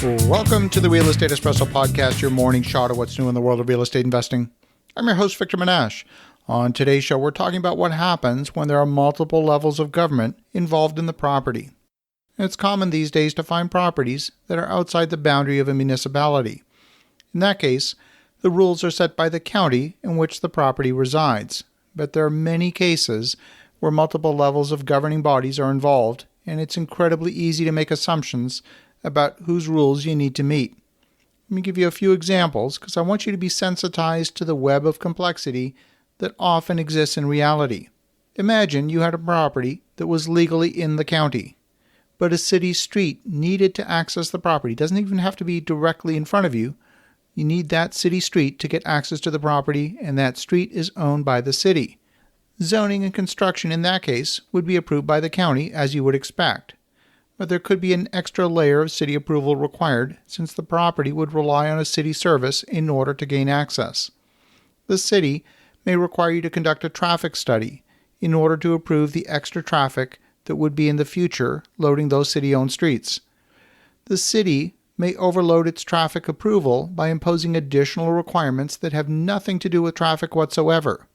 Welcome to the Real Estate Espresso Podcast, your morning shot of what's new in the world of real estate investing. I'm your host, Victor Minash. On today's show, we're talking about what happens when there are multiple levels of government involved in the property. It's common these days to find properties that are outside the boundary of a municipality. In that case, the rules are set by the county in which the property resides. But there are many cases where multiple levels of governing bodies are involved, and it's incredibly easy to make assumptions about whose rules you need to meet. Let me give you a few examples because I want you to be sensitized to the web of complexity that often exists in reality. Imagine you had a property that was legally in the county, but a city street needed to access the property. It doesn't even have to be directly in front of you. You need that city street to get access to the property, and that street is owned by the city. Zoning and construction in that case would be approved by the county, as you would expect. But there could be an extra layer of city approval required since the property would rely on a city service in order to gain access. The city may require you to conduct a traffic study in order to approve the extra traffic that would be in the future loading those city-owned streets. The city may overload its traffic approval by imposing additional requirements that have nothing to do with traffic whatsoever.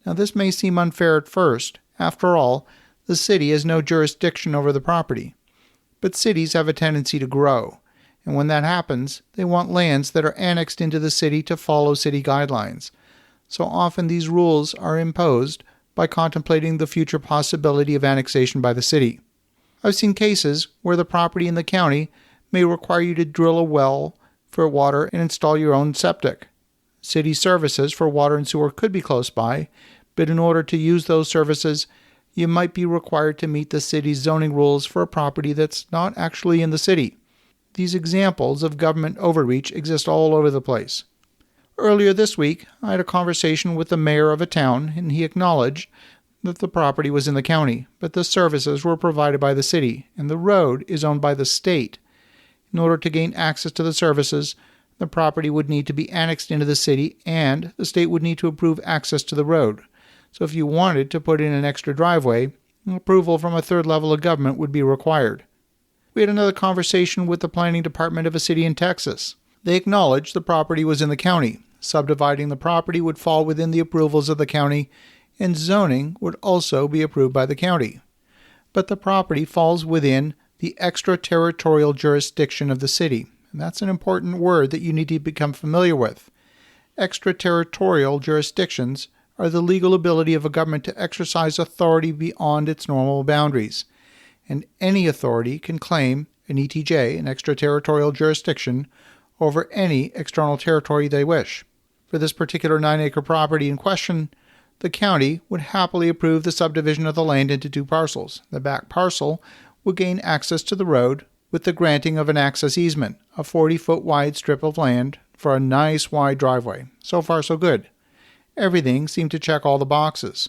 Now, this may seem unfair at first. After all, the city has no jurisdiction over the property. But cities have a tendency to grow, and when that happens, they want lands that are annexed into the city to follow city guidelines. So often these rules are imposed by contemplating the future possibility of annexation by the city. I've seen cases where the property in the county may require you to drill a well for water and install your own septic. City services for water and sewer could be close by, but in order to use those services, you might be required to meet the city's zoning rules for a property that's not actually in the city. These examples of government overreach exist all over the place. Earlier this week, I had a conversation with the mayor of a town, and he acknowledged that the property was in the county, but the services were provided by the city, and the road is owned by the state. In order to gain access to the services, the property would need to be annexed into the city, and the state would need to approve access to the road. So if you wanted to put in an extra driveway, approval from a third level of government would be required. We had another conversation with the planning department of a city in Texas. They acknowledged the property was in the county. Subdividing the property would fall within the approvals of the county, and zoning would also be approved by the county. But the property falls within the extraterritorial jurisdiction of the city. And that's an important word that you need to become familiar with. Extraterritorial jurisdictions are the legal ability of a government to exercise authority beyond its normal boundaries. And any authority can claim an ETJ, an extraterritorial jurisdiction, over any external territory they wish. For this particular 9-acre property in question, the county would happily approve the subdivision of the land into 2 parcels. The back parcel would gain access to the road with the granting of an access easement, a 40-foot wide strip of land for a nice wide driveway. So far, so good. Everything seemed to check all the boxes.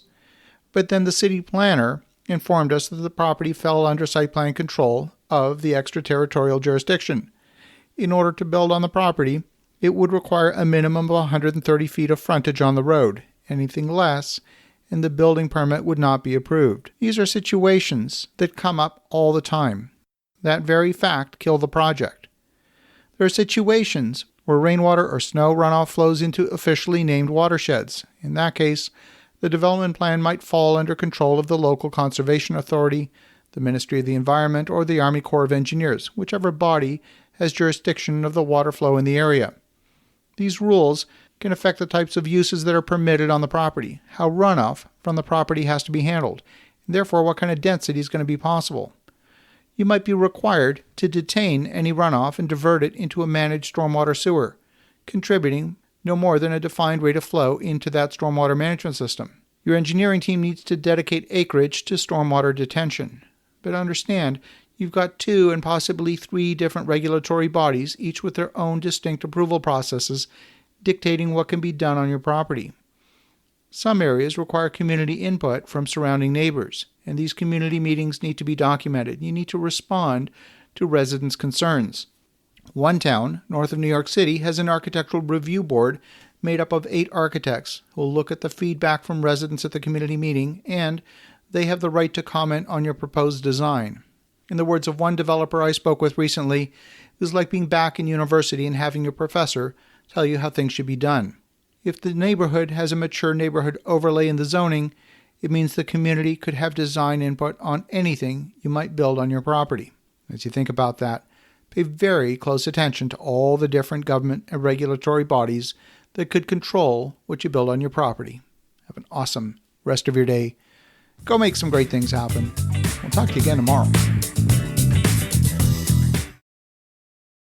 But then the city planner informed us that the property fell under site plan control of the extraterritorial jurisdiction. In order to build on the property, it would require a minimum of 130 feet of frontage on the road. Anything less, and the building permit would not be approved. These are situations that come up all the time. That very fact killed the project. There are situations where rainwater or snow runoff flows into officially named watersheds. In that case, the development plan might fall under control of the local conservation authority, the Ministry of the Environment, or the Army Corps of Engineers, whichever body has jurisdiction of the water flow in the area. These rules can affect the types of uses that are permitted on the property, how runoff from the property has to be handled, and therefore what kind of density is going to be possible. You might be required to detain any runoff and divert it into a managed stormwater sewer, contributing no more than a defined rate of flow into that stormwater management system. Your engineering team needs to dedicate acreage to stormwater detention. But understand, you've got 2 and possibly 3 different regulatory bodies, each with their own distinct approval processes, dictating what can be done on your property. Some areas require community input from surrounding neighbors, and these community meetings need to be documented. You need to respond to residents' concerns. One town, north of New York City, has an architectural review board made up of 8 architects who will look at the feedback from residents at the community meeting, and they have the right to comment on your proposed design. In the words of one developer I spoke with recently, it was like being back in university and having your professor tell you how things should be done. If the neighborhood has a mature neighborhood overlay in the zoning, it means the community could have design input on anything you might build on your property. As you think about that, pay very close attention to all the different government and regulatory bodies that could control what you build on your property. Have an awesome rest of your day. Go make some great things happen. We'll talk to you again tomorrow.